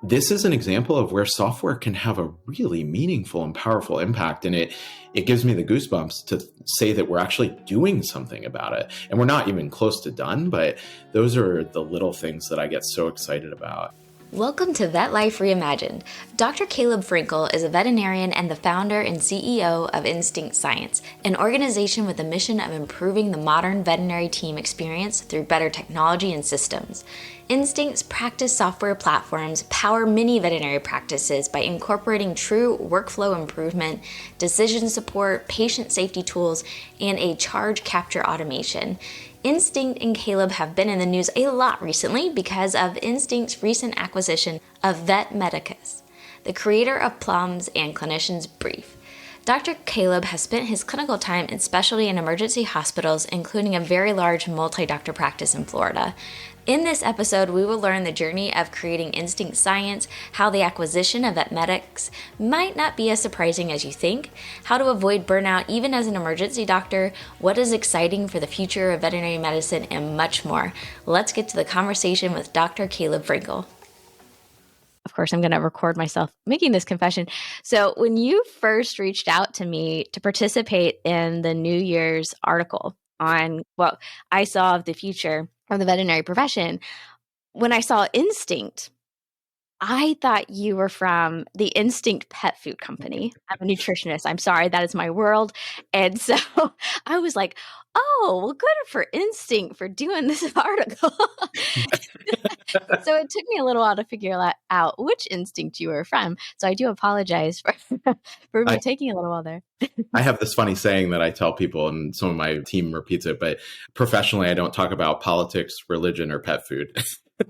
this is an example of where software can have a really meaningful and powerful impact. And it gives me the goosebumps to say that we're actually doing something about it. And we're not even close to done, but those are the little things that I get so excited about. Welcome to Vet Life Reimagined. Dr. Caleb Frankel is a veterinarian and the founder and CEO of Instinct Science, an organization with the mission of improving the modern veterinary team experience through better technology and systems. Instinct's practice software platforms power many veterinary practices by incorporating true workflow improvement, decision support, patient safety tools, and a charge capture automation. Instinct and Caleb have been in the news a lot recently because of Instinct's recent acquisition of Vetmedux, the creator of Plums and Clinician's Brief. Dr. Caleb has spent his clinical time in specialty and emergency hospitals, including a very large multi-doctor practice in Florida. In this episode, we will learn the journey of creating Instinct Science, how the acquisition of Vetmedux might not be as surprising as you think, how to avoid burnout even as an emergency doctor, what is exciting for the future of veterinary medicine, and much more. Let's get to the conversation with Dr. Caleb Frankel. Of course, I'm going to record myself making this confession. So when you first reached out to me to participate in the New Year's article on what I saw of the future of the veterinary profession, when I saw Instinct, I thought you were from the Instinct pet food company. I'm a nutritionist. I'm sorry, that is my world. And so I was like, oh, well, good for Instinct for doing this article. So it took me a little while to figure out which Instinct you were from. So I do apologize for me taking a little while there. I have this funny saying that I tell people, and some of my team repeats it, but professionally, I don't talk about politics, religion, or pet food.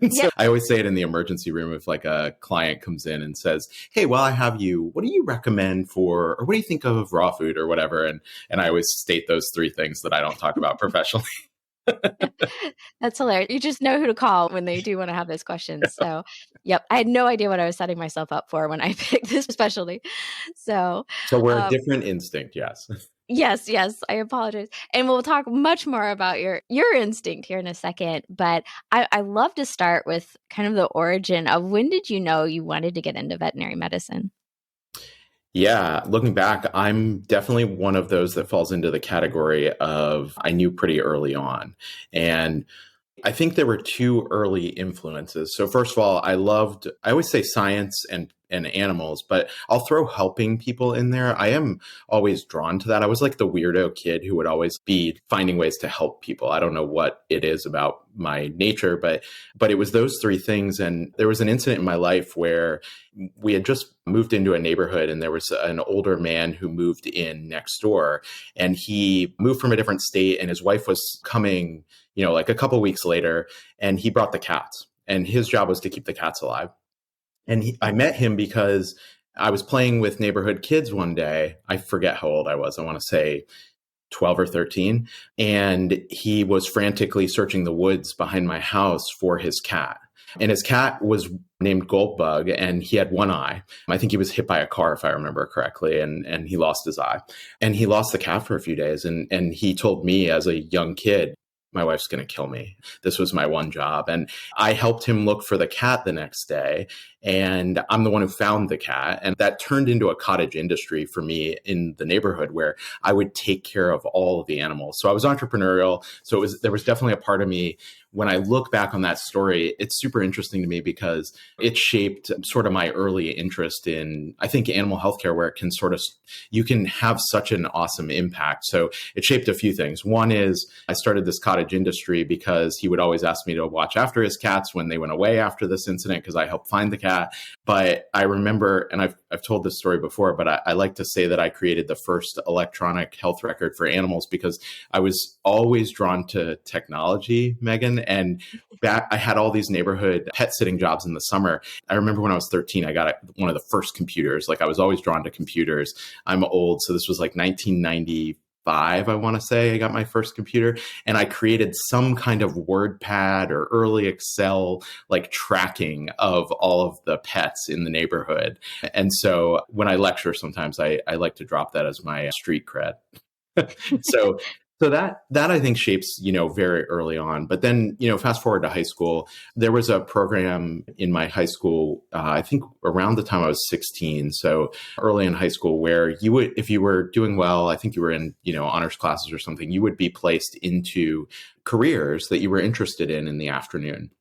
So I always say it in the emergency room if like a client comes in and says, hey, while I have you, what do you recommend for, or what do you think of raw food or whatever? And I always state those three things that I don't talk about professionally. That's hilarious. You just know who to call when they do want to have those questions. So, yep, I had no idea what I was setting myself up for when I picked this specialty. So we're a different Instinct, yes. Yes, I apologize. And we'll talk much more about your Instinct here in a second. But I love to start with kind of the origin of when did you know you wanted to get into veterinary medicine? Yeah, looking back, I'm definitely one of those that falls into the category of I knew pretty early on. And I think there were two early influences. So first of all, I always say science and animals, but I'll throw helping people in there. I am always drawn to that. I was like the weirdo kid who would always be finding ways to help people. I don't know what it is about my nature, but it was those three things. And there was an incident in my life where we had just moved into a neighborhood and there was an older man who moved in next door, and he moved from a different state and his wife was coming, like a couple weeks later, and he brought the cats, and his job was to keep the cats alive. And I met him because I was playing with neighborhood kids one day. I forget how old I was. I want to say 12 or 13. And he was frantically searching the woods behind my house for his cat. And his cat was named Goldbug, and he had one eye. I think he was hit by a car, if I remember correctly, and he lost his eye. And he lost the cat for a few days. And he told me as a young kid, my wife's going to kill me. This was my one job. And I helped him look for the cat the next day. And I'm the one who found the cat. And that turned into a cottage industry for me in the neighborhood where I would take care of all of the animals. So I was entrepreneurial. So there was definitely a part of me. When I look back on that story, it's super interesting to me because it shaped sort of my early interest in, I think, animal healthcare, where it can you can have such an awesome impact. So it shaped a few things. One is I started this cottage industry because he would always ask me to watch after his cats when they went away after this incident, because I helped find the cat. But I remember, and I've told this story before, but I like to say that I created the first electronic health record for animals because I was always drawn to technology, Megan. And I had all these neighborhood pet sitting jobs in the summer. I remember when I was 13, I got one of the first computers. Like, I was always drawn to computers. I'm old, so this was like 1995, I want to say, I got my first computer. And I created some kind of WordPad or early Excel, like tracking of all of the pets in the neighborhood. And so when I lecture, sometimes I like to drop that as my street cred. So So that I think shapes, very early on. But then, fast forward to high school, there was a program in my high school, I think around the time I was 16. So early in high school, where you would, if you were doing well, I think you were in, honors classes or something, you would be placed into careers that you were interested in the afternoon.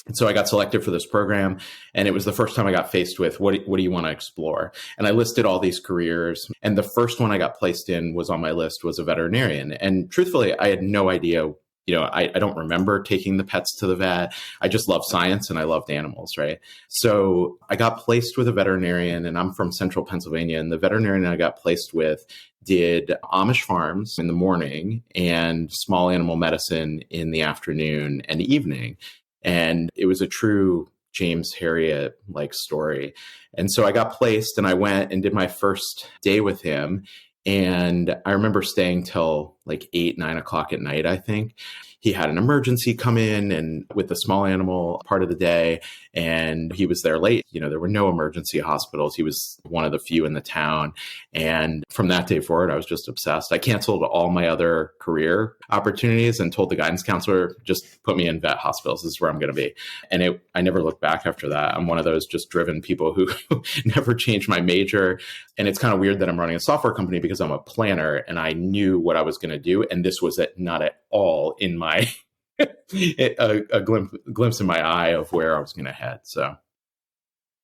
And so I got selected for this program, and it was the first time I got faced with what do you want to explore? And I listed all these careers, and the first one I got placed in was on my list was a veterinarian. And truthfully, I had no idea. I don't remember taking the pets to the vet. I just love science and I loved animals, right? So I got placed with a veterinarian, and I'm from central Pennsylvania. And the veterinarian I got placed with did Amish farms in the morning and small animal medicine in the afternoon and evening. And it was a true James Harriet like story. And so I got placed and I went and did my first day with him. And I remember staying till like 8, 9 o'clock at night, I think. He had an emergency come in and with the small animal part of the day, and he was there late. There were no emergency hospitals. He was one of the few in the town. And from that day forward, I was just obsessed. I canceled all my other career opportunities and told the guidance counselor, just put me in vet hospitals. This is where I'm going to be. And I never looked back after that. I'm one of those just driven people who never changed my major. And it's kind of weird that I'm running a software company because I'm a planner and I knew what I was going to do. And this was not at all in my a glimpse in my eye of where I was going to head. So.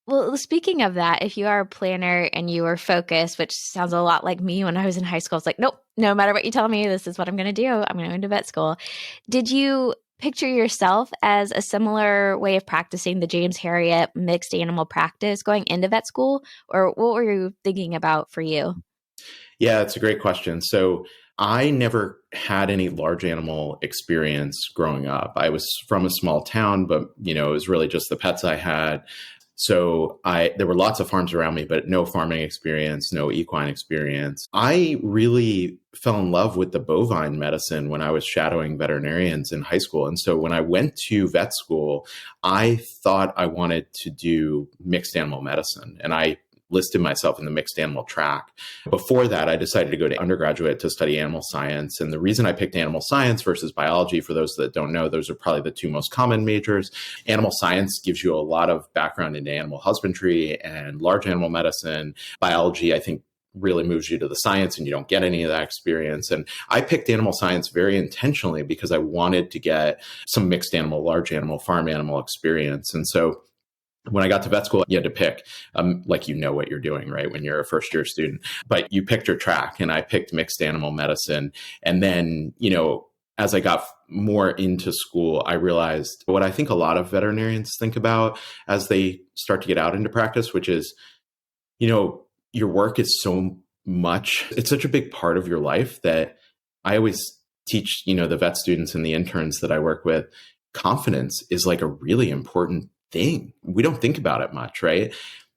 Well, speaking of that, if you are a planner and you are focused, which sounds a lot like me when I was in high school, it's like, nope, no matter what you tell me, this is what I'm going to do. I'm going to go into vet school. Did you picture yourself as a similar way of practicing the James Harriet mixed animal practice going into vet school? Or what were you thinking about for you? Yeah, it's a great question. So I never had any large animal experience growing up. I was from a small town, but it was really just the pets I had. So there were lots of farms around me, but no farming experience, no equine experience. I really fell in love with the bovine medicine when I was shadowing veterinarians in high school. And so when I went to vet school, I thought I wanted to do mixed animal medicine. And I listed myself in the mixed animal track. Before that, I decided to go to undergraduate to study animal science. And the reason I picked animal science versus biology, for those that don't know, those are probably the two most common majors. Animal science gives you a lot of background into animal husbandry and large animal medicine. Biology, I think, really moves you to the science and you don't get any of that experience. And I picked animal science very intentionally because I wanted to get some mixed animal, large animal, farm animal experience. And so when I got to vet school, you had to pick, like what you're doing, right, when you're a first year student. But you picked your track, and I picked mixed animal medicine. And then, as I got more into school, I realized what I think a lot of veterinarians think about as they start to get out into practice, which is, your work is so much, it's such a big part of your life that I always teach, the vet students and the interns that I work with, confidence is like a really important thing. We don't think about it much, right?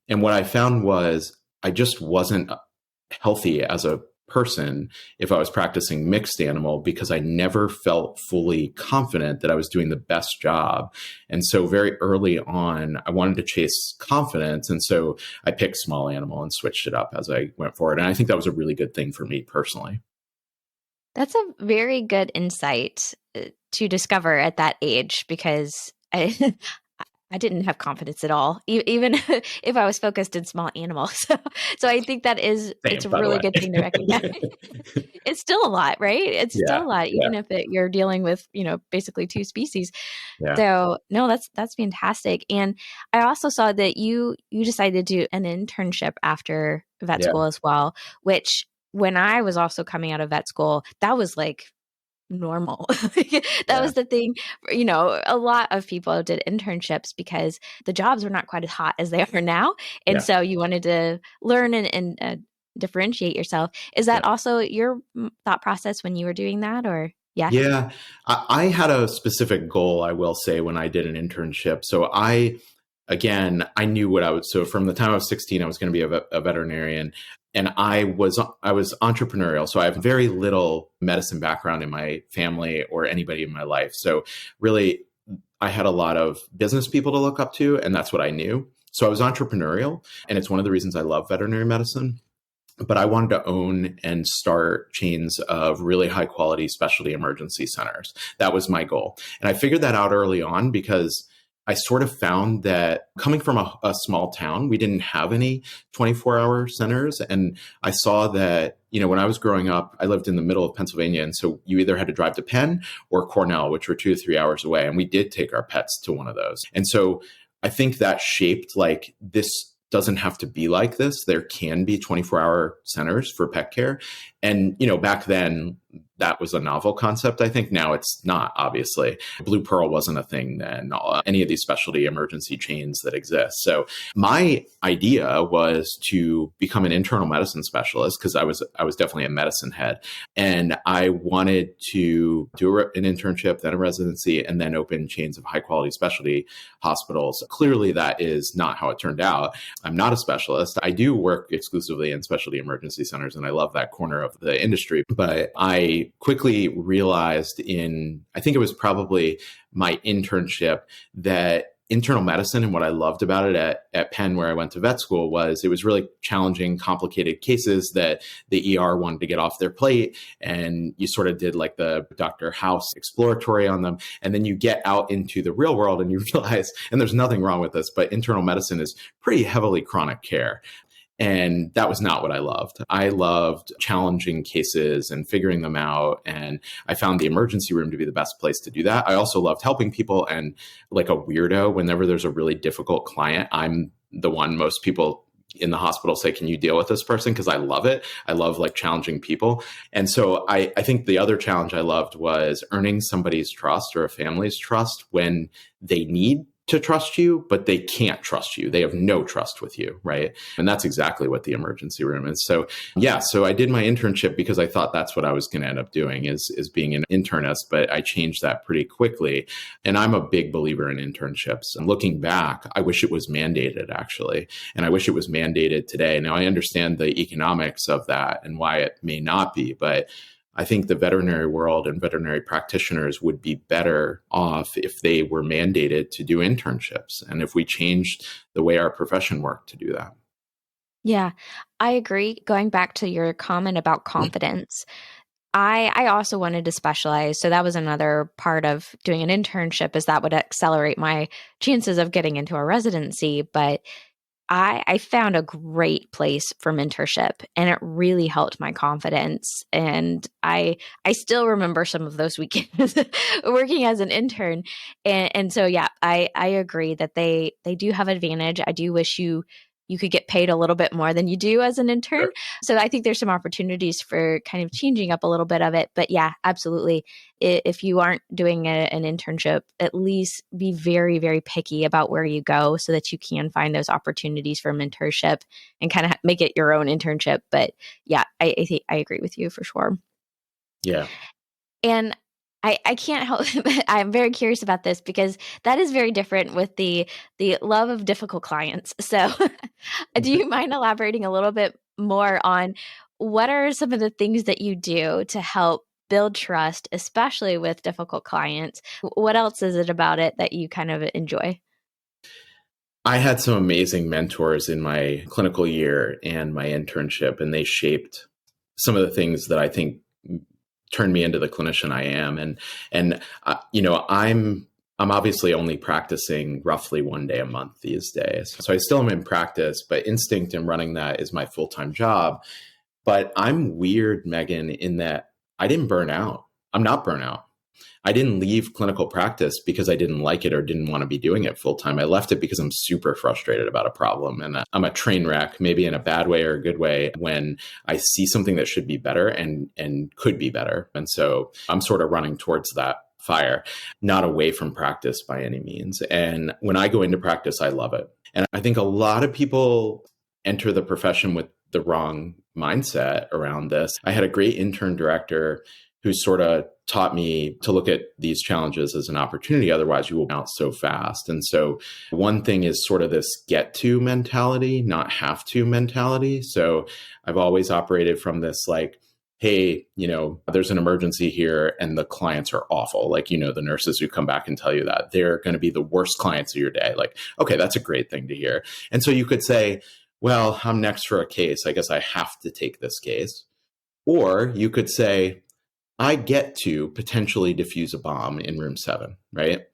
And what I found was I just wasn't healthy as a person if I was practicing mixed animal because I never felt fully confident that I was doing the best job. And so very early on, I wanted to chase confidence. And so I picked small animal and switched it up as I went forward. And I think that was a really good thing for me personally. That's a very good insight to discover at that age, because I didn't have confidence at all, even if I was focused in small animals. So I think it's a really good thing to recognize. It's still a lot, right? It's still a lot, even if you're dealing with, basically two species. Yeah. So no, that's fantastic. And I also saw that you decided to do an internship after vet school as well, which when I was also coming out of vet school, that was like normal. That was the thing. A lot of people did internships because the jobs were not quite as hot as they are now. And so you wanted to learn and differentiate yourself. Is that also your thought process when you were doing that, or? Yeah, I had a specific goal, I will say, when I did an internship. So I knew what I would, so from the time I was 16, I was going to be a veterinarian. And I was entrepreneurial. So I have very little medicine background in my family or anybody in my life. So really, I had a lot of business people to look up to, and that's what I knew. So I was entrepreneurial. And it's one of the reasons I love veterinary medicine. but I wanted to own and start chains of really high quality specialty emergency centers. That was my goal. And I figured that out early on because I sort of found that coming from a small town, we didn't have any 24-hour centers. And I saw that, when I was growing up, I lived in the middle of Pennsylvania. And so you either had to drive to Penn or Cornell, which were 2 to 3 hours away. And we did take our pets to one of those. And so I think that shaped like this doesn't have to be like this. There can be 24-hour centers for pet care. And, back then that was a novel concept. I think now it's not, obviously. Blue Pearl wasn't a thing then, any of these specialty emergency chains that exist. So my idea was to become an internal medicine specialist because I was definitely a medicine head. And I wanted to do an internship, then a residency, and then open chains of high quality specialty hospitals. Clearly, that is not how it turned out. I'm not a specialist. I do work exclusively in specialty emergency centers, and I love that corner of the industry. But I quickly realized I think it was probably my internship, that internal medicine and what I loved about it at Penn, where I went to vet school, was it was really challenging, complicated cases that the ER wanted to get off their plate. And you sort of did like the Dr. House exploratory on them. And then you get out into the real world and you realize, and there's nothing wrong with this, but internal medicine is pretty heavily chronic care. And that was not what I loved. I loved challenging cases and figuring them out. And I found the emergency room to be the best place to do that. I also loved helping people. And like a weirdo, whenever there's a really difficult client, I'm the one most people in the hospital say, can you deal with this person? Because I love it. I love like challenging people. And so I think the other challenge I loved was earning somebody's trust or a family's trust when they need to trust you, but they can't trust you. They have no trust with you, right? And that's exactly what the emergency room is. So so I did my internship because I thought that's what I was going to end up doing is being an internist, but I changed that pretty quickly. And I'm a big believer in internships. And looking back, I wish it was mandated actually. And I wish it was mandated today. Now I understand the economics of that and why it may not be, but I think the veterinary world and veterinary practitioners would be better off if they were mandated to do internships and if we changed the way our profession worked to do that. Yeah, I agree. Going back to your comment about confidence, I also wanted to specialize. So that was another part of doing an internship, is that would accelerate my chances of getting into a residency. But I found a great place for mentorship, and it really helped my confidence. And I still remember some of those weekends working as an intern. And so, yeah, I agree that they do have advantage. I do wish you could get paid a little bit more than you do as an intern. Sure. So I think there's some opportunities for kind of changing up a little bit of it. But yeah, absolutely. If you aren't doing an internship, at least be very, very picky about where you go so that you can find those opportunities for mentorship and kind of make it your own internship. But yeah, I think I agree with you for sure. Yeah. And I can't help, I'm very curious about this because that is very different with the love of difficult clients. So do you mind elaborating a little bit more on what are some of the things that you do to help build trust, especially with difficult clients? What else is it about it that you kind of enjoy? I had some amazing mentors in my clinical year and my internship, and they shaped some of the things that I think turned me into the clinician I am. And I'm obviously only practicing roughly 1 day a month these days. So I still am in practice, but instinct and running that is my full-time job. But I'm weird, Megan, in that I didn't burn out. I'm not burnout. I didn't leave clinical practice because I didn't like it or didn't want to be doing it full time. I left it because I'm super frustrated about a problem. And I'm a train wreck, maybe in a bad way or a good way, when I see something that should be better and could be better. And so I'm sort of running towards that fire, not away from practice by any means. And when I go into practice, I love it. And I think a lot of people enter the profession with the wrong mindset around this. I had a great intern director who sort of taught me to look at these challenges as an opportunity. Otherwise, you will bounce so fast. And so one thing is sort of this get to mentality, not have to mentality. So I've always operated from this like, hey, there's an emergency here and the clients are awful. Like, the nurses who come back and tell you that they're going to be the worst clients of your day. Like, okay, that's a great thing to hear. And so you could say, well, I'm next for a case. I guess I have to take this case. Or you could say, I get to potentially defuse a bomb in room 7, right?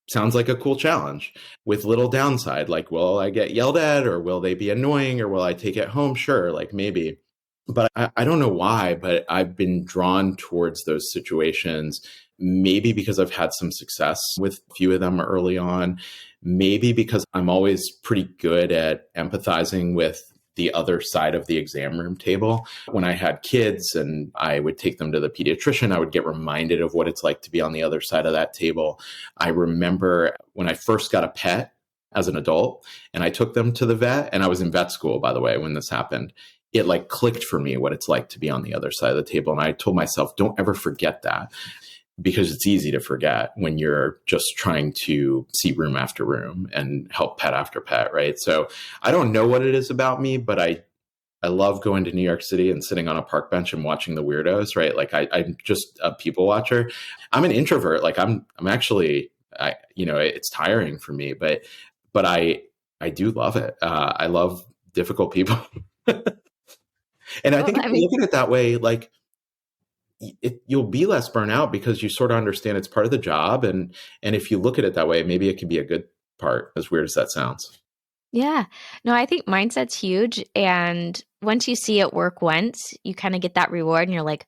Sounds like a cool challenge with little downside. Like, will I get yelled at, or will they be annoying, or will I take it home? Sure, like maybe. But I don't know why, but I've been drawn towards those situations, maybe because I've had some success with a few of them early on, maybe because I'm always pretty good at empathizing with the other side of the exam room table. When I had kids and I would take them to the pediatrician, I would get reminded of what it's like to be on the other side of that table. I remember when I first got a pet as an adult and I took them to the vet, and I was in vet school, by the way, when this happened. It like clicked for me what it's like to be on the other side of the table. And I told myself, don't ever forget that, because it's easy to forget when you're just trying to see room after room and help pet after pet, right? So I don't know what it is about me, but I love going to New York City and sitting on a park bench and watching the weirdos, right? Like I'm just a people watcher. I'm an introvert. Like I'm actually, it's tiring for me, but I do love it. I love difficult people. And I Well, think if I you mean, look at it that way, like you'll be less burnout because you sort of understand it's part of the job. And if you look at it that way, maybe it can be a good part, as weird as that sounds. yeah. No, I think mindset's huge. And once you see it work once, you kind of get that reward and you're like,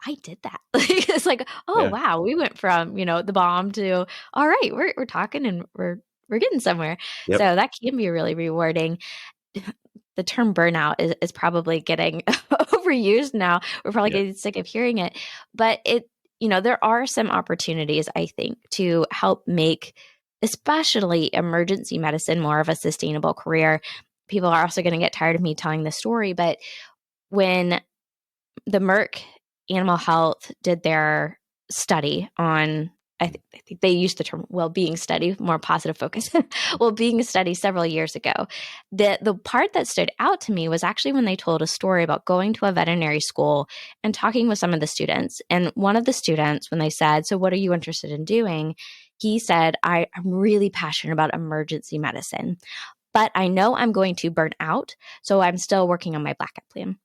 I did that. It's like, oh Yeah. wow, we went from, the bomb to all right, we're talking and we're getting somewhere. Yep. So that can be really rewarding. The term burnout is probably getting overused now. We're probably Yeah. getting sick of hearing it. But there are some opportunities, I think, to help make especially emergency medicine more of a sustainable career. People are also going to get tired of me telling this story, but when the Merck Animal Health did their study on, I think they used the term well-being study, more positive focus, well-being study several years ago. The part that stood out to me was actually when they told a story about going to a veterinary school and talking with some of the students. And one of the students, when they said, so what are you interested in doing? He said, I'm really passionate about emergency medicine, but I know I'm going to burn out, so I'm still working on my backup plan.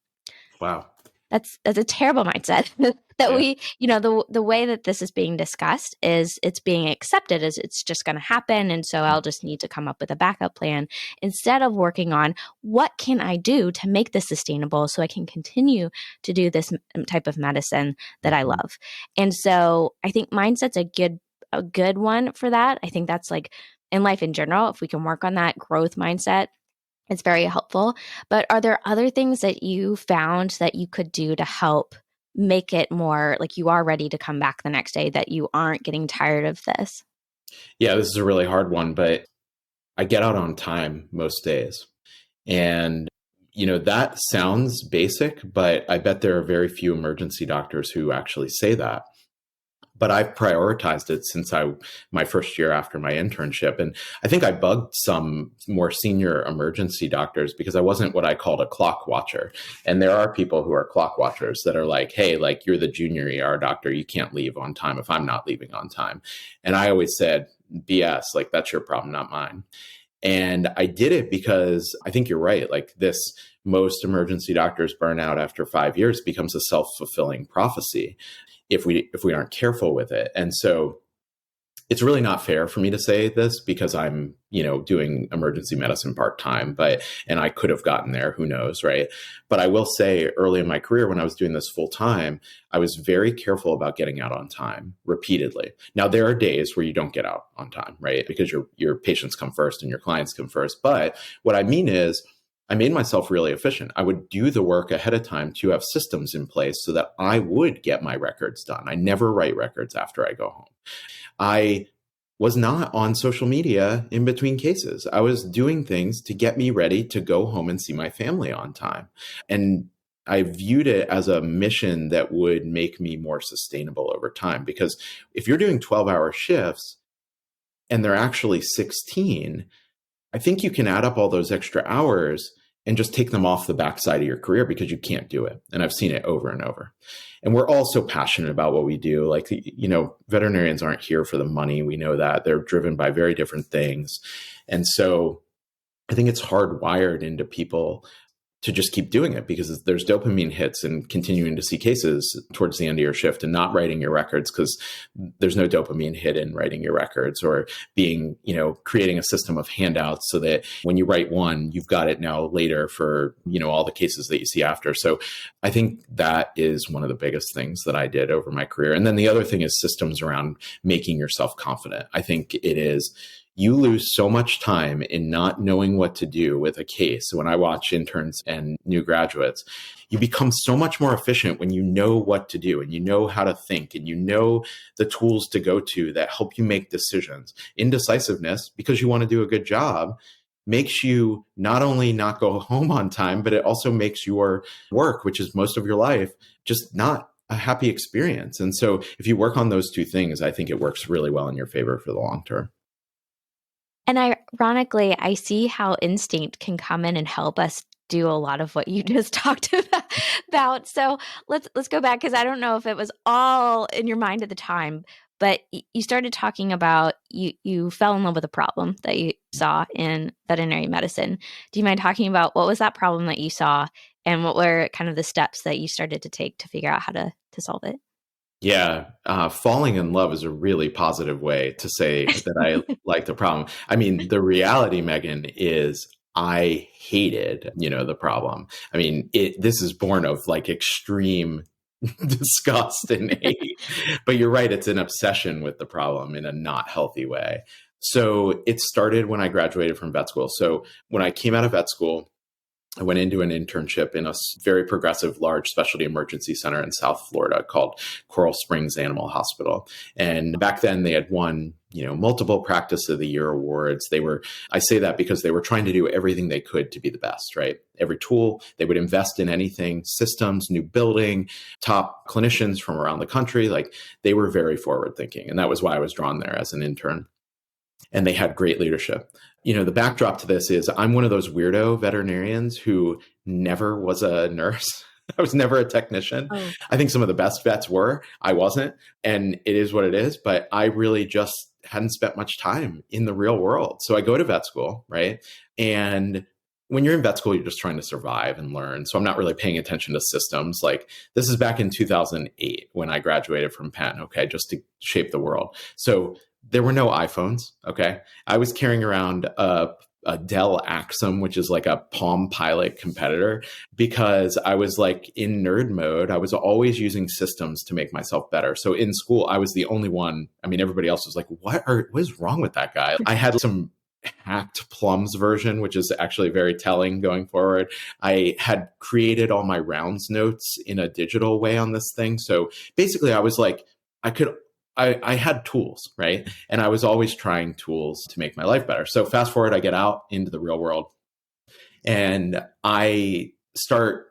Wow. That's a terrible mindset that Yeah. we, the way that this is being discussed is it's being accepted as it's just going to happen. And so I'll just need to come up with a backup plan instead of working on what can I do to make this sustainable so I can continue to do this type of medicine that I Mhm. love. And so I think mindset's a good one for that. I think that's like in life in general, if we can work on that growth mindset, it's very helpful. But are there other things that you found that you could do to help make it more like you are ready to come back the next day, that you aren't getting tired of this? Yeah, this is a really hard one, but I get out on time most days. And, that sounds basic, but I bet there are very few emergency doctors who actually say that. But I've prioritized it since my first year after my internship. And I think I bugged some more senior emergency doctors because I wasn't what I called a clock watcher. And there are people who are clock watchers that are like, hey, like you're the junior ER doctor. You can't leave on time if I'm not leaving on time. And I always said, BS, like that's your problem, not mine. And I did it because I think you're right. Like most emergency doctors burn out after 5 years becomes a self-fulfilling prophecy if we aren't careful with it. And so it's really not fair for me to say this because I'm, doing emergency medicine part-time, and I could have gotten there, who knows, right? But I will say early in my career when I was doing this full time, I was very careful about getting out on time repeatedly. Now there are days where you don't get out on time, right? Because your patients come first and your clients come first. But what I mean is I made myself really efficient. I would do the work ahead of time to have systems in place so that I would get my records done. I never write records after I go home. I was not on social media in between cases. I was doing things to get me ready to go home and see my family on time. And I viewed it as a mission that would make me more sustainable over time. Because if you're doing 12-hour shifts and they're actually 16, I think you can add up all those extra hours and just take them off the backside of your career because you can't do it. And I've seen it over and over. And we're all so passionate about what we do. Like, veterinarians aren't here for the money. We know that they're driven by very different things. And so I think it's hardwired into people to just keep doing it because there's dopamine hits and continuing to see cases towards the end of your shift and not writing your records because there's no dopamine hit in writing your records, or being, creating a system of handouts so that when you write one, you've got it now later for, all the cases that you see after. So I think that is one of the biggest things that I did over my career. And then the other thing is systems around making yourself confident. I think it is, you lose so much time in not knowing what to do with a case. When I watch interns and new graduates, you become so much more efficient when you know what to do and you know how to think and you know the tools to go to that help you make decisions. Indecisiveness, because you want to do a good job, makes you not only not go home on time, but it also makes your work, which is most of your life, just not a happy experience. And so if you work on those two things, I think it works really well in your favor for the long term. And ironically, I see how instinct can come in and help us do a lot of what you just talked about. So let's go back, because I don't know if it was all in your mind at the time, but you started talking about you fell in love with a problem that you saw in veterinary medicine. Do you mind talking about what was that problem that you saw and what were kind of the steps that you started to take to figure out how to solve it? Yeah, falling in love is a really positive way to say that I like the problem. I mean, the reality, Megan, is I hated, the problem. I mean, this is born of like extreme disgust and hate. But you're right, it's an obsession with the problem in a not healthy way. So it started when I graduated from vet school. So when I came out of vet school, I went into an internship in a very progressive, large specialty emergency center in South Florida called Coral Springs Animal Hospital. And back then they had won, multiple Practice of the Year awards. I say that because they were trying to do everything they could to be the best, right? Every tool, they would invest in anything, systems, new building, top clinicians from around the country. Like, they were very forward thinking. And that was why I was drawn there as an intern. And they had great leadership. The backdrop to this is I'm one of those weirdo veterinarians who never was a nurse. I was never a technician. Oh. I think some of the best vets were. I wasn't. And it is what it is. But I really just hadn't spent much time in the real world. So I go to vet school, right? And when you're in vet school, you're just trying to survive and learn. So I'm not really paying attention to systems. Like, this is back in 2008 when I graduated from Penn, okay, just to shape the world. So there were no iPhones, okay? I was carrying around a Dell Axum, which is like a Palm Pilot competitor, because I was like in nerd mode. I was always using systems to make myself better. So in school, I was the only one. I mean, everybody else was like, what is wrong with that guy? I had some hacked Plums version, which is actually very telling going forward. I had created all my rounds notes in a digital way on this thing. So basically I was like, I had tools, right? And I was always trying tools to make my life better. So fast forward, I get out into the real world and I start,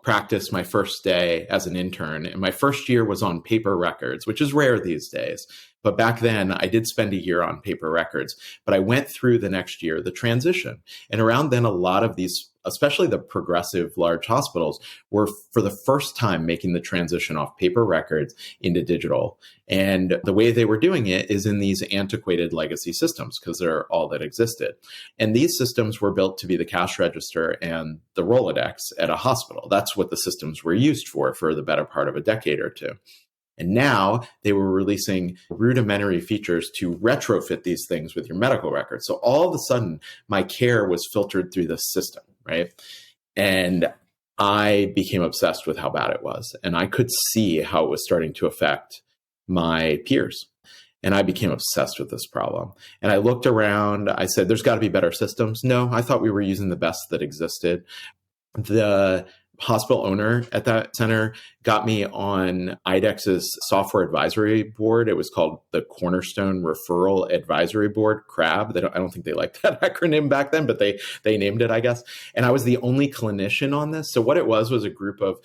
practice my first day as an intern. And my first year was on paper records, which is rare these days. But back then I did spend a year on paper records, but I went through the next year, the transition. And around then, a lot of these, especially the progressive large hospitals, were for the first time making the transition off paper records into digital. And the way they were doing it is in these antiquated legacy systems, because they're all that existed. And these systems were built to be the cash register and the Rolodex at a hospital. That's what the systems were used for the better part of a decade or two. And now they were releasing rudimentary features to retrofit these things with your medical records. So all of a sudden, my care was filtered through this system, right? And I became obsessed with how bad it was. And I could see how it was starting to affect my peers. And I became obsessed with this problem. And I looked around, I said, there's got to be better systems. No, I thought we were using the best that existed. The hospital owner at that center got me on IDEX's software advisory board. It was called the Cornerstone Referral Advisory Board, CRAB. I don't think they liked that acronym back then, but they named it, I guess. And I was the only clinician on this. So what it was a group of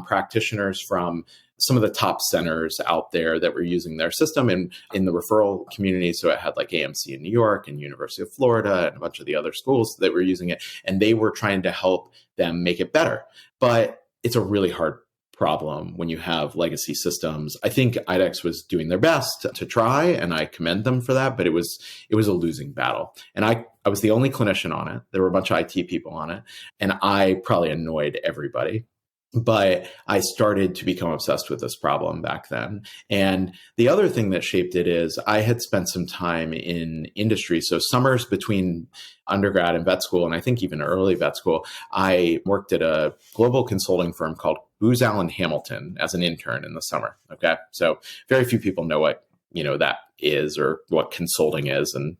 practitioners from some of the top centers out there that were using their system and in the referral community. So it had like AMC in New York and University of Florida and a bunch of the other schools that were using it. And they were trying to help them make it better. But it's a really hard problem when you have legacy systems. I think IDEX was doing their best to try, and I commend them for that, but it was a losing battle. And I was the only clinician on it. There were a bunch of IT people on it, and I probably annoyed everybody. But I started to become obsessed with this problem back then. And the other thing that shaped it is I had spent some time in industry. So summers between undergrad and vet school, and I think even early vet school, I worked at a global consulting firm called Booz Allen Hamilton as an intern in the summer. Okay. So very few people know what, that is or what consulting is. And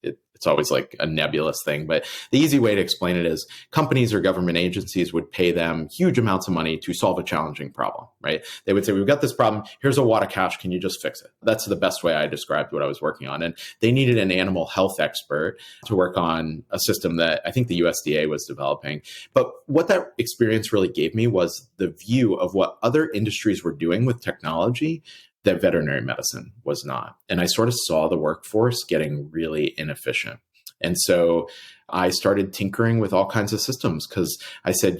it's always like a nebulous thing. But the easy way to explain it is companies or government agencies would pay them huge amounts of money to solve a challenging problem, right? They would say, we've got this problem. Here's a wad of cash. Can you just fix it? That's the best way I described what I was working on. And they needed an animal health expert to work on a system that I think the USDA was developing. But what that experience really gave me was the view of what other industries were doing with technology that veterinary medicine was not. And I sort of saw the workforce getting really inefficient. And so I started tinkering with all kinds of systems because I said,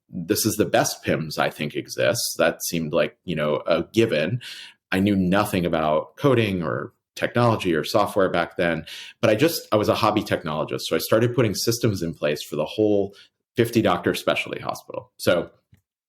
this is the best PIMS I think exists. That seemed like, a given. I knew nothing about coding or technology or software back then, but I was a hobby technologist. So I started putting systems in place for the whole 50 doctor specialty hospital. So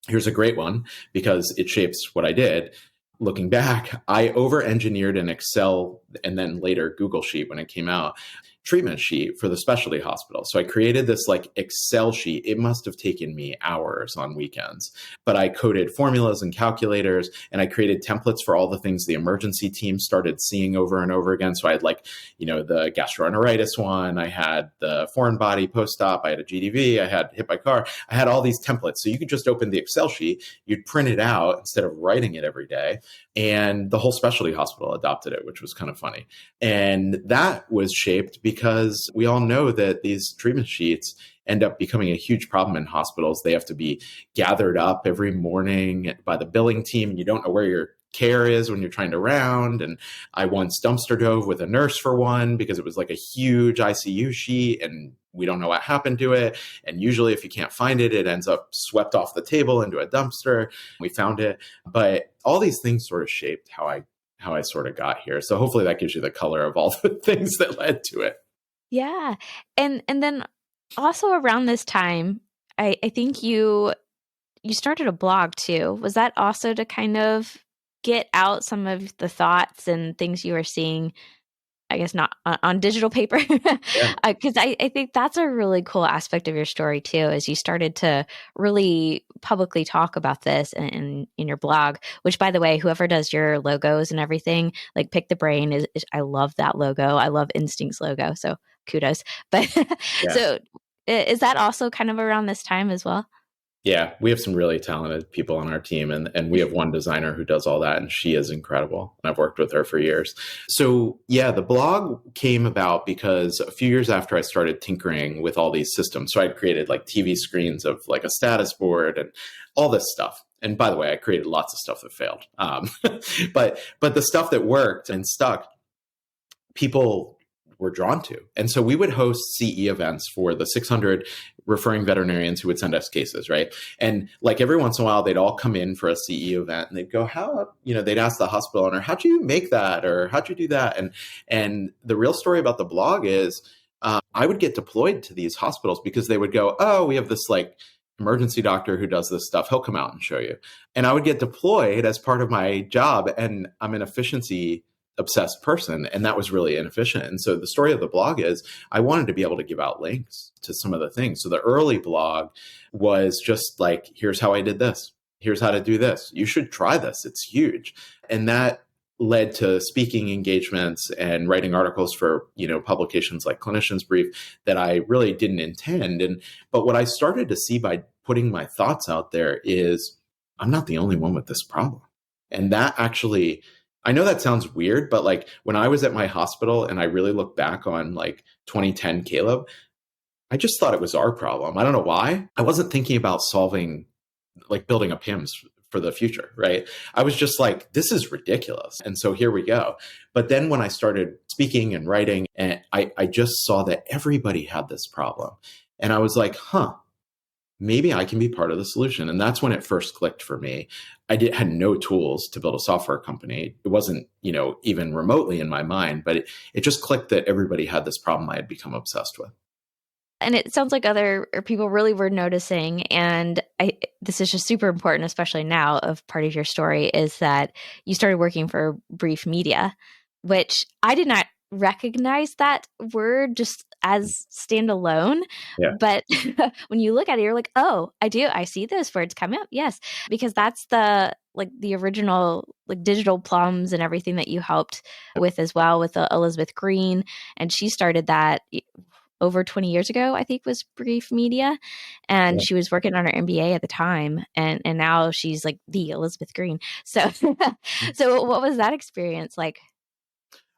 here's a great one because it shapes what I did. Looking back, I over-engineered an Excel and then later Google Sheet when it came out, treatment sheet for the specialty hospital. So I created this like Excel sheet. It must have taken me hours on weekends, but I coded formulas and calculators, and I created templates for all the things the emergency team started seeing over and over again. So I had the gastroenteritis one, I had the foreign body post-op, I had a GDV, I had hit by car. I had all these templates. So you could just open the Excel sheet, you'd print it out instead of writing it every day. And the whole specialty hospital adopted it, which was kind of funny. And that was shaped because we all know that these treatment sheets end up becoming a huge problem in hospitals. They have to be gathered up every morning by the billing team. You don't know where your care is when you're trying to round. And I once dumpster dove with a nurse for one because it was like a huge ICU sheet and we don't know what happened to it. And usually if you can't find it, it ends up swept off the table into a dumpster. We found it. But all these things sort of shaped how I sort of got here. So hopefully that gives you the color of all the things that led to it. Yeah. And then also around this time, I think you started a blog too. Was that also to kind of get out some of the thoughts and things you were seeing, I guess not on digital paper? Yeah. Because I think that's a really cool aspect of your story too, is you started to really publicly talk about this in your blog, which by the way, whoever does your logos and everything, like Pick the Brain is I love that logo. I love Instinct's logo. So kudos. But Yeah. So is that also kind of around this time as well? Yeah, we have some really talented people on our team, and we have one designer who does all that, and she is incredible. And I've worked with her for years. So yeah, the blog came about because a few years after I started tinkering with all these systems, so I'd created like TV screens of like a status board and all this stuff. And by the way, I created lots of stuff that failed. But the stuff that worked and stuck, people were drawn to. And so we would host CE events for the 600 referring veterinarians who would send us cases, right? And like every once in a while, they'd all come in for a CE event and they'd go, they'd ask the hospital owner, how'd you make that? Or how'd you do that? And the real story about the blog is I would get deployed to these hospitals because they would go, oh, we have this like emergency doctor who does this stuff. He'll come out and show you. And I would get deployed as part of my job. And I'm an efficiency obsessed person, and that was really inefficient. And so the story of the blog is I wanted to be able to give out links to some of the things. So the early blog was just like, here's how I did this. Here's how to do this. You should try this. It's huge. And that led to speaking engagements and writing articles for, publications like Clinician's Brief that I really didn't intend. But what I started to see by putting my thoughts out there is I'm not the only one with this problem. And that actually, I know that sounds weird, but like when I was at my hospital and I really look back on like 2010 Caleb, I just thought it was our problem. I don't know why. I wasn't thinking about building a PIMS for the future, right? I was just like, this is ridiculous. And so here we go. But then when I started speaking and writing, and I just saw that everybody had this problem. And I was like, maybe I can be part of the solution. And that's when it first clicked for me. Had no tools to build a software company. It wasn't, even remotely in my mind, but it just clicked that everybody had this problem I had become obsessed with. And it sounds like other people really were noticing. And this is just super important, especially now, of part of your story is that you started working for Brief Media, which I did not recognize that word just as standalone. Yeah. But when you look at it, you're like, oh, I do. I see those words come up. Yes. Because that's the original digital plums and everything that you helped with as well with Elizabeth Green. And she started that over 20 years ago, I think, was Brief Media. And she was working on her MBA at the time. And now she's like the Elizabeth Green. So, so what was that experience like?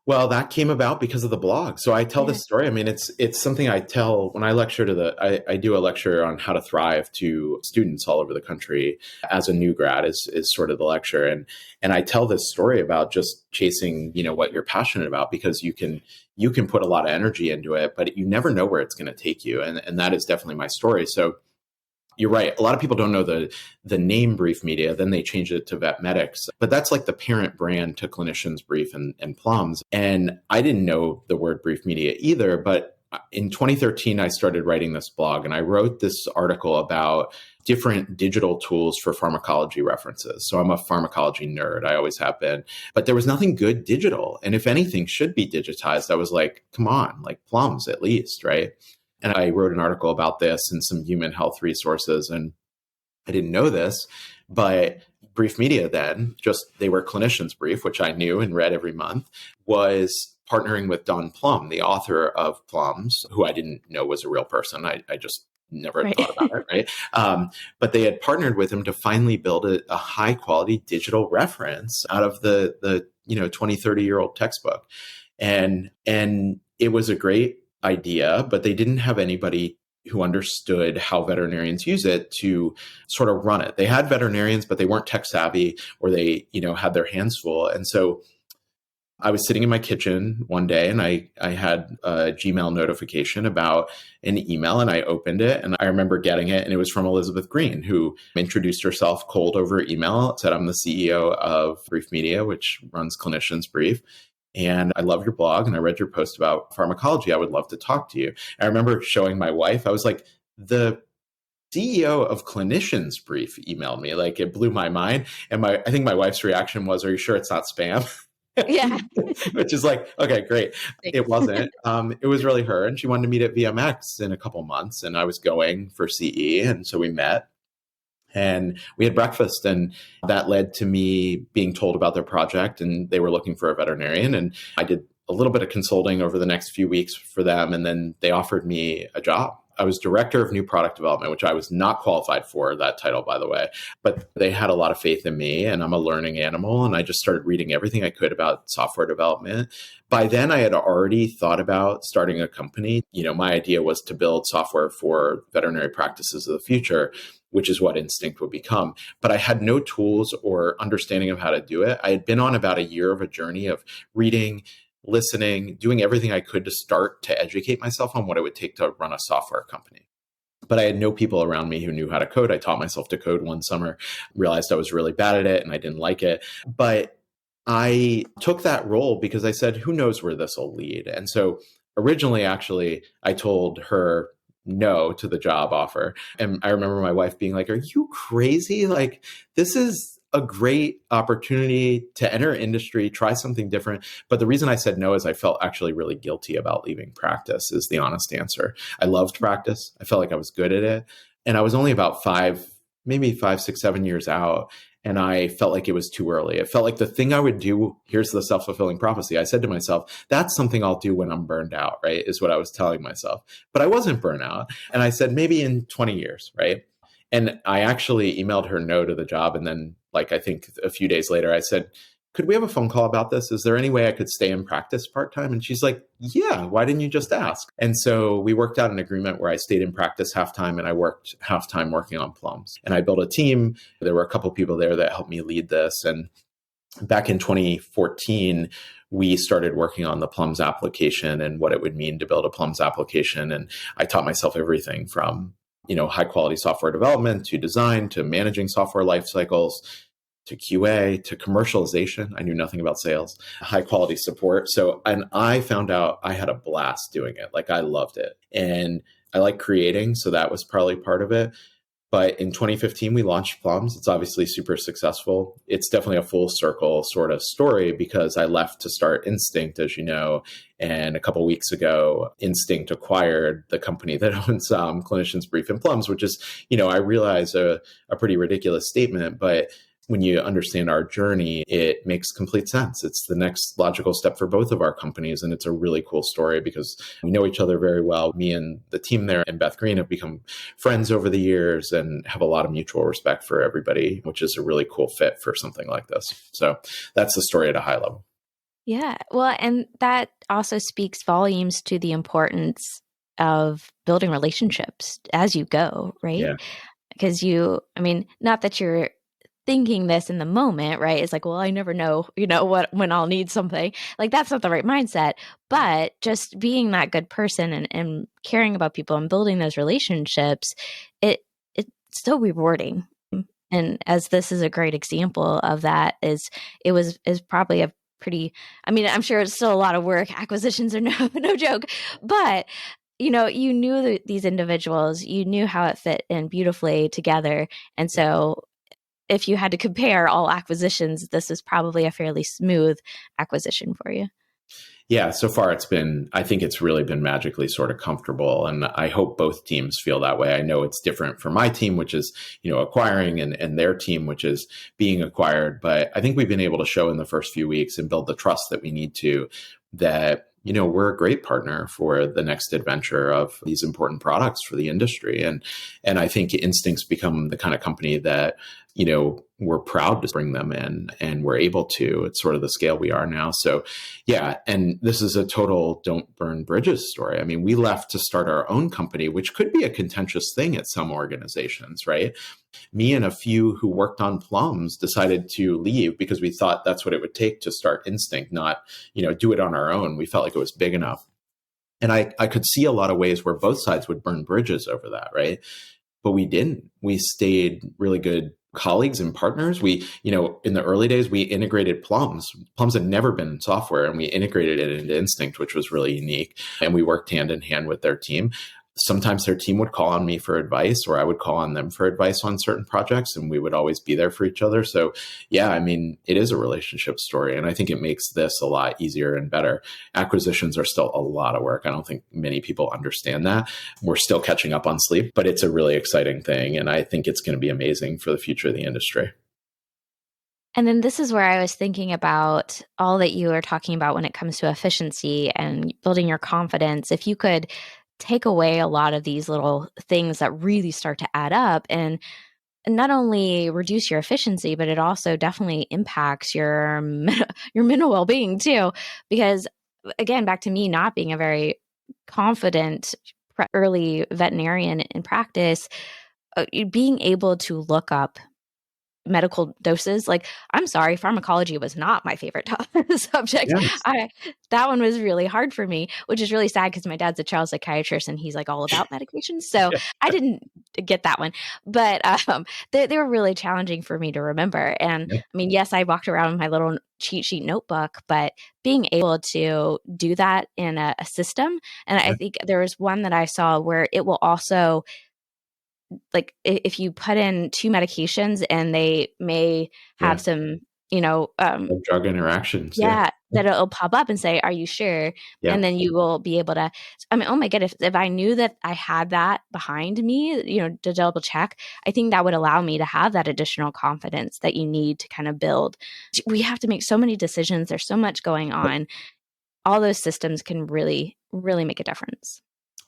Well, that came about because of the blog. So I tell this story. I mean, it's something I tell when I lecture I do a lecture on how to thrive to students all over the country as a new grad is sort of the lecture. And I tell this story about just chasing, what you're passionate about, because you can put a lot of energy into it, but you never know where it's going to take you. And that is definitely my story. So you're right. A lot of people don't know the name Brief Media. Then they changed it to Vetmedux. But that's like the parent brand to Clinicians Brief and Plums. And I didn't know the word Brief Media either. But in 2013, I started writing this blog. And I wrote this article about different digital tools for pharmacology references. So I'm a pharmacology nerd. I always have been. But there was nothing good digital. And if anything should be digitized, I was like, come on, like Plums at least, right? And I wrote an article about this and some human health resources. And I didn't know this, but Brief Media then, they were Clinicians Brief, which I knew and read every month, was partnering with Don Plum, the author of Plums, who I didn't know was a real person. I just never thought about it, right? But they had partnered with him to finally build a high quality digital reference out of the 20, 30-year-old textbook. And it was a great idea, but they didn't have anybody who understood how veterinarians use it to sort of run it. They had veterinarians, but they weren't tech savvy, or they, had their hands full. And so I was sitting in my kitchen one day and I had a Gmail notification about an email, and I opened it, and I remember getting it, and it was from Elizabeth Green, who introduced herself cold over email, said, I'm the CEO of Brief Media, which runs Clinicians Brief. And I love your blog, and I read your post about pharmacology. I would love to talk to you. I remember showing my wife. I was like, the CEO of Clinicians Brief emailed me. Like, it blew my mind. And I think my wife's reaction was, are you sure it's not spam? Yeah. Which is like, okay, great. It wasn't. It was really her. And she wanted to meet at VMX in a couple months. And I was going for CE. And so we met. And we had breakfast, and that led to me being told about their project, and they were looking for a veterinarian. And I did a little bit of consulting over the next few weeks for them. And then they offered me a job. I was director of new product development, which I was not qualified for that title, by the way, but they had a lot of faith in me, and I'm a learning animal. And I just started reading everything I could about software development. By then I had already thought about starting a company. My idea was to build software for veterinary practices of the future, which is what Instinct would become. But I had no tools or understanding of how to do it. I had been on about a year of a journey of reading, listening, doing everything I could to start to educate myself on what it would take to run a software company. But I had no people around me who knew how to code. I taught myself to code one summer, realized I was really bad at it and I didn't like it. But I took that role because I said, who knows where this will lead? And so originally, actually, I told her no to the job offer. And I remember my wife being like, are you crazy? Like, this is a great opportunity to enter industry, try something different. But the reason I said no is I felt actually really guilty about leaving practice, is the honest answer. I loved practice. I felt like I was good at it. And I was only about 5, 6, 7 years out. And I felt like it was too early. It felt like the thing I would do, here's the self-fulfilling prophecy. I said to myself, that's something I'll do when I'm burned out, right? Is what I was telling myself. But I wasn't burned out. And I said, maybe in 20 years, right? And I actually emailed her no to the job. And then, I think a few days later, I said, could we have a phone call about this? Is there any way I could stay in practice part-time? And she's like, yeah, why didn't you just ask? And so we worked out an agreement where I stayed in practice half-time and I worked half-time working on Plums. And I built a team. There were a couple of people there that helped me lead this. And back in 2014, we started working on the Plums application and what it would mean to build a Plums application. And I taught myself everything from high quality software development to design to managing software life cycles to QA to commercialization. I knew nothing about sales, high quality support. So, and I found out I had a blast doing it. Like I loved it. And I like creating. So that was probably part of it. But in 2015, we launched Plums. It's obviously super successful. It's definitely a full circle sort of story because I left to start Instinct, as you know. And a couple of weeks ago, Instinct acquired the company that owns Clinicians Brief and Plums, which is, I realize a pretty ridiculous statement, but when you understand our journey, it makes complete sense. It's the next logical step for both of our companies. And it's a really cool story because we know each other very well. Me and the team there and Beth Green have become friends over the years and have a lot of mutual respect for everybody, which is a really cool fit for something like this. So that's the story at a high level. Yeah. Well, and that also speaks volumes to the importance of building relationships as you go, right? Yeah. Because not that you're thinking this in the moment, right? It's like, well, I never know, when I'll need something. Like that's not the right mindset. But just being that good person and caring about people and building those relationships, it's so rewarding. And as this is a great example of that, is probably a pretty, I'm sure it's still a lot of work. Acquisitions are no joke, but you knew these individuals, you knew how it fit in beautifully together. And so if you had to compare all acquisitions, this is probably a fairly smooth acquisition for you. Yeah, so far I think it's really been magically sort of comfortable. And I hope both teams feel that way. I know it's different for my team, which is, acquiring and their team, which is being acquired. But I think we've been able to show in the first few weeks and build the trust that we need to that, we're a great partner for the next adventure of these important products for the industry. And I think Instinct's become the kind of company that, we're proud to bring them in and we're able to. It's sort of the scale we are now. So yeah, and this is a total don't burn bridges story. We left to start our own company, which could be a contentious thing at some organizations, right? Me and a few who worked on Plums decided to leave because we thought that's what it would take to start Instinct, not, do it on our own. We felt like it was big enough. And I could see a lot of ways where both sides would burn bridges over that, right? But we didn't. We stayed really good colleagues and partners. We, in the early days, we integrated Plums. Plums had never been software, and we integrated it into Instinct, which was really unique. And we worked hand in hand with their team. Sometimes their team would call on me for advice, or I would call on them for advice on certain projects, and we would always be there for each other. So yeah, it is a relationship story, and I think it makes this a lot easier and better. Acquisitions are still a lot of work. I don't think many people understand that. We're still catching up on sleep, but it's a really exciting thing, and I think it's going to be amazing for the future of the industry. And then this is where I was thinking about all that you are talking about when it comes to efficiency and building your confidence. If you could take away a lot of these little things that really start to add up and not only reduce your efficiency, but it also definitely impacts your mental well-being too. Because again, back to me not being a very confident early veterinarian in practice, being able to look up medical doses. Like, I'm sorry, pharmacology was not my favorite subject. Yes. That one was really hard for me, which is really sad because my dad's a child psychiatrist and he's like all about medications. So I didn't get that one, but they were really challenging for me to remember. And yes, I walked around with my little cheat sheet notebook, but being able to do that in a system. And I think there was one that I saw where it will also, like if you put in 2 medications and they may have some, drug interactions. that it'll pop up and say, are you sure? Yeah. And then you will be able to, oh my God, if I knew that I had that behind me, to double check, I think that would allow me to have that additional confidence that you need to kind of build. We have to make so many decisions. There's so much going on. All those systems can really, really make a difference.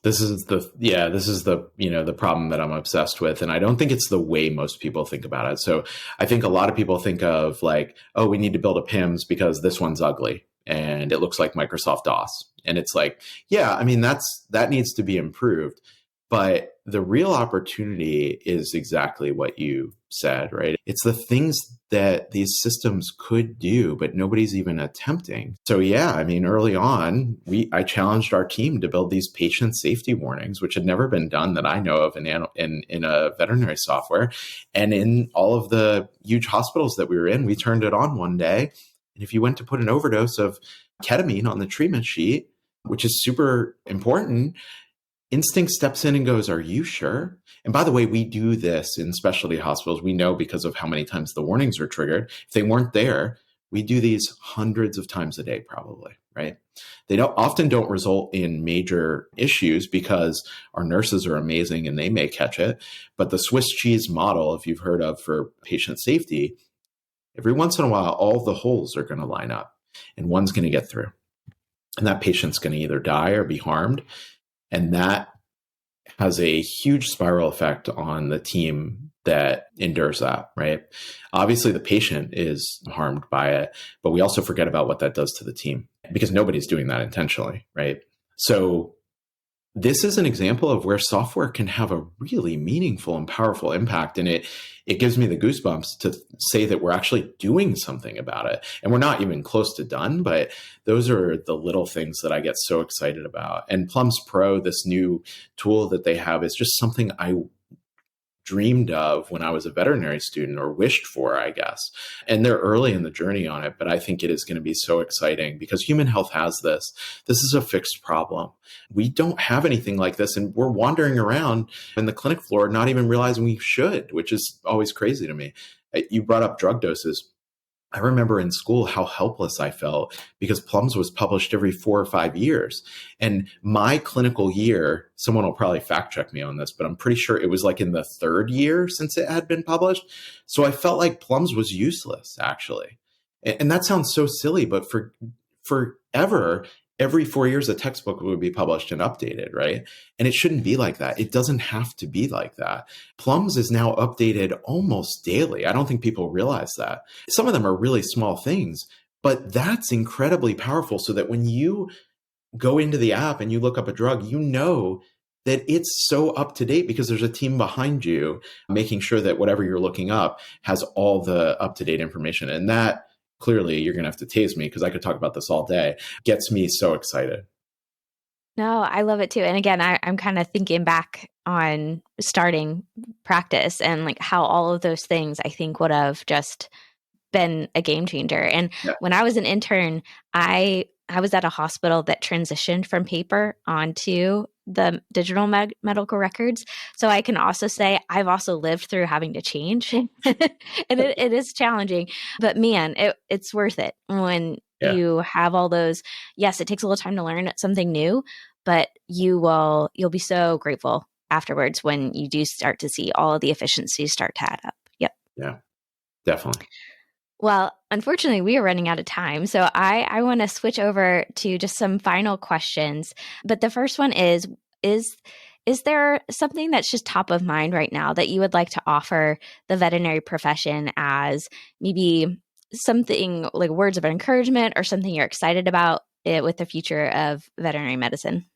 This is the problem that I'm obsessed with. And I don't think it's the way most people think about it. So I think a lot of people think of like, oh, we need to build a PIMS because this one's ugly and it looks like Microsoft DOS. And it's like, yeah, that needs to be improved. But the real opportunity is exactly what you said, right? It's the things that these systems could do, but nobody's even attempting. So yeah, I mean, early on, I challenged our team to build these patient safety warnings, which had never been done that I know of in a veterinary software. And in all of the huge hospitals that we were in, we turned it on one day. And if you went to put an overdose of ketamine on the treatment sheet, which is super important, Instinct steps in and goes, "Are you sure?" And by the way, we do this in specialty hospitals. We know because of how many times the warnings are triggered. If they weren't there, we do these hundreds of times a day, probably, right? They often don't result in major issues because our nurses are amazing and they may catch it. But the Swiss cheese model, if you've heard of for patient safety, every once in a while, all the holes are going to line up and one's going to get through. And that patient's going to either die or be harmed. And that has a huge spiral effect on the team that endures that, right? Obviously, the patient is harmed by it, but we also forget about what that does to the team because nobody's doing that intentionally, right? So this is an example of where software can have a really meaningful and powerful impact. And it gives me the goosebumps to say that we're actually doing something about it. And we're not even close to done, but those are the little things that I get so excited about. And Plums Pro, this new tool that they have, is just something I dreamed of when I was a veterinary student, or wished for, I guess. And they're early in the journey on it, but I think it is going to be so exciting because human health has this. This is a fixed problem. We don't have anything like this, and we're wandering around in the clinic floor not even realizing we should, which is always crazy to me. You brought up drug doses. I remember in school how helpless I felt because Plums was published every 4 or 5 years. And my clinical year, someone will probably fact check me on this, but I'm pretty sure it was like in the 3rd year since it had been published. So I felt like Plums was useless, actually. And that sounds so silly, but forever, every 4 years, a textbook would be published and updated, right? And it shouldn't be like that. It doesn't have to be like that. Plums is now updated almost daily. I don't think people realize that. Some of them are really small things, but that's incredibly powerful so that when you go into the app and you look up a drug, you know that it's so up to date because there's a team behind you making sure that whatever you're looking up has all the up to date information. And that, clearly, you're going to have to tase me because I could talk about this all day, gets me so excited. No, I love it too. And again, I'm kind of thinking back on starting practice and like how all of those things I think would have just been a game changer. And Yeah. when I was an intern, I was at a hospital that transitioned from paper onto the digital medical records. So I can also say I've also lived through having to change. And it is challenging, but man, it's worth it when you have all those. Yes, it takes a little time to learn something new, but you'll be so grateful afterwards when you do start to see all of the efficiencies start to add up. Yep. Yeah, definitely. Well, unfortunately, we are running out of time. So I want to switch over to just some final questions. But the first one is there something that's just top of mind right now that you would like to offer the veterinary profession as maybe something like words of encouragement or something you're excited about with the future of veterinary medicine?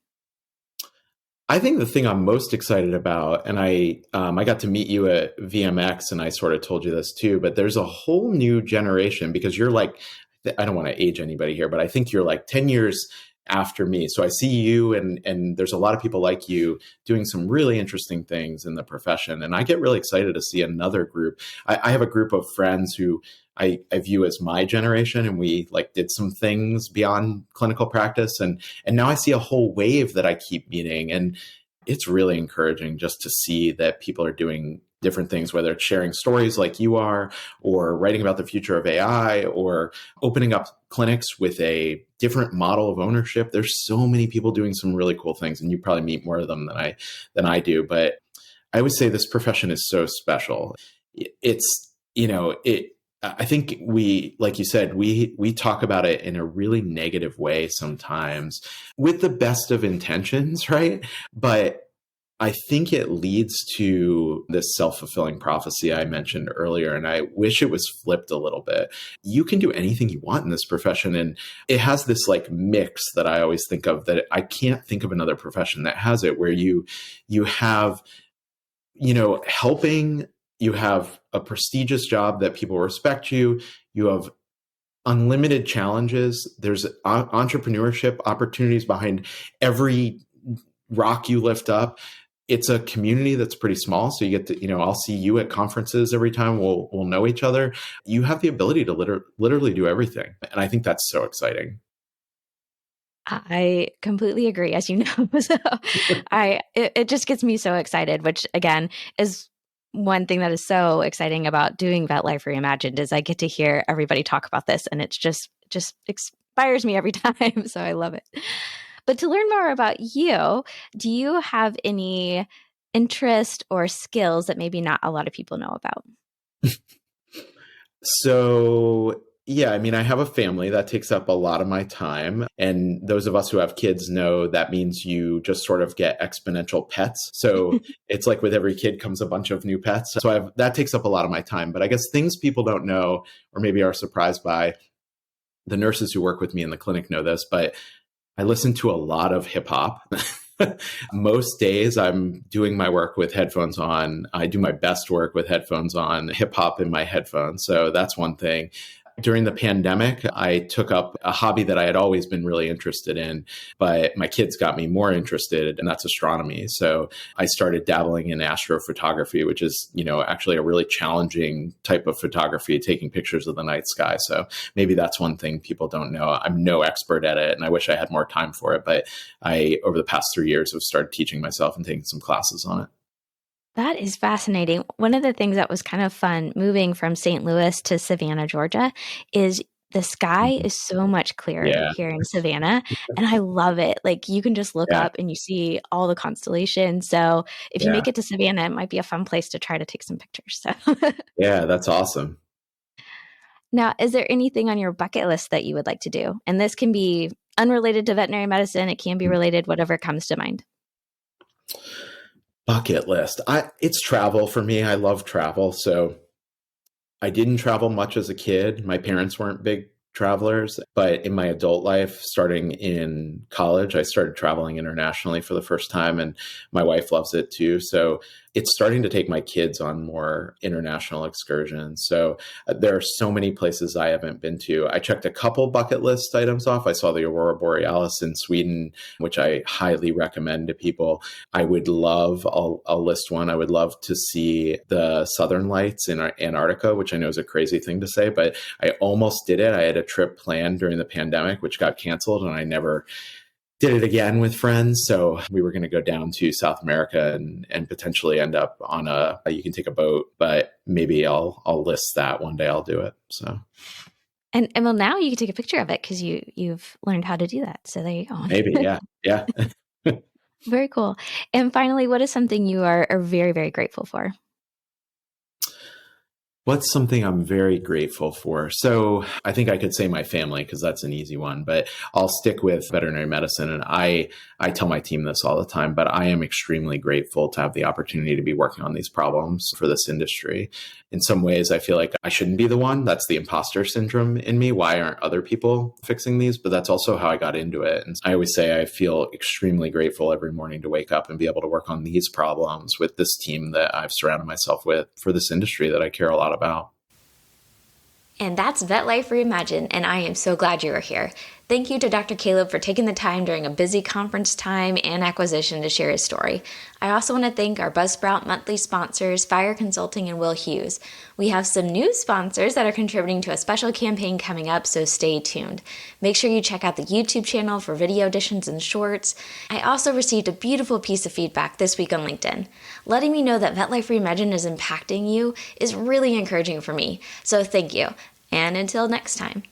I think the thing I'm most excited about, and I got to meet you at VMX, and I sort of told you this too, but there's a whole new generation because you're like, I don't want to age anybody here, but I think you're like 10 years after me. So I see you and there's a lot of people like you doing some really interesting things in the profession. And I get really excited to see another group. I have a group of friends who I view as my generation, and we like did some things beyond clinical practice. And now I see a whole wave that I keep meeting. And it's really encouraging just to see that people are doing different things, whether it's sharing stories like you are, or writing about the future of AI, or opening up clinics with a different model of ownership. There's so many people doing some really cool things, and you probably meet more of them than I do. But I would say this profession is so special. I think we, like you said, we talk about it in a really negative way sometimes with the best of intentions, right? But I think it leads to this self-fulfilling prophecy I mentioned earlier, and I wish it was flipped a little bit. You can do anything you want in this profession, and it has this like mix that I always think of, that I can't think of another profession that has it, where you have, helping, you have a prestigious job that people respect you, you have unlimited challenges, there's entrepreneurship opportunities behind every rock you lift up. It's a community that's pretty small. So you get to, I'll see you at conferences every time. We'll know each other. You have the ability to literally do everything. And I think that's so exciting. I completely agree, as you know. So it just gets me so excited, which again is one thing that is so exciting about doing Vet Life Reimagined, is I get to hear everybody talk about this, and it's just inspires me every time. So I love it. But to learn more about you, do you have any interest or skills that maybe not a lot of people know about? So, yeah, I mean, I have a family that takes up a lot of my time. And those of us who have kids know that means you just sort of get exponential pets. So it's like with every kid comes a bunch of new pets. So that takes up a lot of my time. But I guess things people don't know, or maybe are surprised by, the nurses who work with me in the clinic know this, but I listen to a lot of hip hop. Most days I'm doing my work with headphones on. I do my best work with headphones on, hip hop in my headphones. So that's one thing. During the pandemic, I took up a hobby that I had always been really interested in, but my kids got me more interested, and that's astronomy. So I started dabbling in astrophotography, which is, actually a really challenging type of photography, taking pictures of the night sky. So maybe that's one thing people don't know. I'm no expert at it, and I wish I had more time for it. But over the past 3 years, have started teaching myself and taking some classes on it. That is fascinating. One of the things that was kind of fun moving from St. Louis to Savannah, Georgia, is the sky is so much clearer here in Savannah, and I love it. Like, you can just look up and you see all the constellations. So if you make it to Savannah, it might be a fun place to try to take some pictures. So Yeah, that's awesome. Now, is there anything on your bucket list that you would like to do? And this can be unrelated to veterinary medicine. It can be related, whatever comes to mind. Bucket list. It's travel for me. I love travel. So I didn't travel much as a kid. My parents weren't big travelers, but in my adult life, starting in college, I started traveling internationally for the first time, and my wife loves it too. So it's starting to take my kids on more international excursions. So there are so many places I haven't been to. I checked a couple bucket list items off. I saw the Aurora Borealis in Sweden, which I highly recommend to people. I would love, I'll list one. I would love to see the Southern Lights in Antarctica, which I know is a crazy thing to say, but I almost did it. I had a trip planned during the pandemic, which got canceled, and I never did it again with friends. So we were going to go down to South America and potentially end up on you can take a boat, but maybe I'll list that one day. I'll do it. So. And well, now you can take a picture of it because you've learned how to do that. So there you go. Maybe. Yeah. Yeah. Very cool. And finally, what is something you are very, very grateful for? What's something I'm very grateful for? So I think I could say my family, because that's an easy one, but I'll stick with veterinary medicine. And I tell my team this all the time, but I am extremely grateful to have the opportunity to be working on these problems for this industry. In some ways, I feel like I shouldn't be the one. That's the imposter syndrome in me. Why aren't other people fixing these? But that's also how I got into it. And I always say I feel extremely grateful every morning to wake up and be able to work on these problems with this team that I've surrounded myself with for this industry that I care a lot about. And that's Vet Life Reimagined, and I am so glad you are here. Thank you to Dr. Caleb for taking the time during a busy conference time and acquisition to share his story. I also want to thank our Buzzsprout monthly sponsors, Fire Consulting and Will Hughes. We have some new sponsors that are contributing to a special campaign coming up, so stay tuned. Make sure you check out the YouTube channel for video editions and shorts. I also received a beautiful piece of feedback this week on LinkedIn. Letting me know that Vet Life Reimagined is impacting you is really encouraging for me, so thank you. And until next time.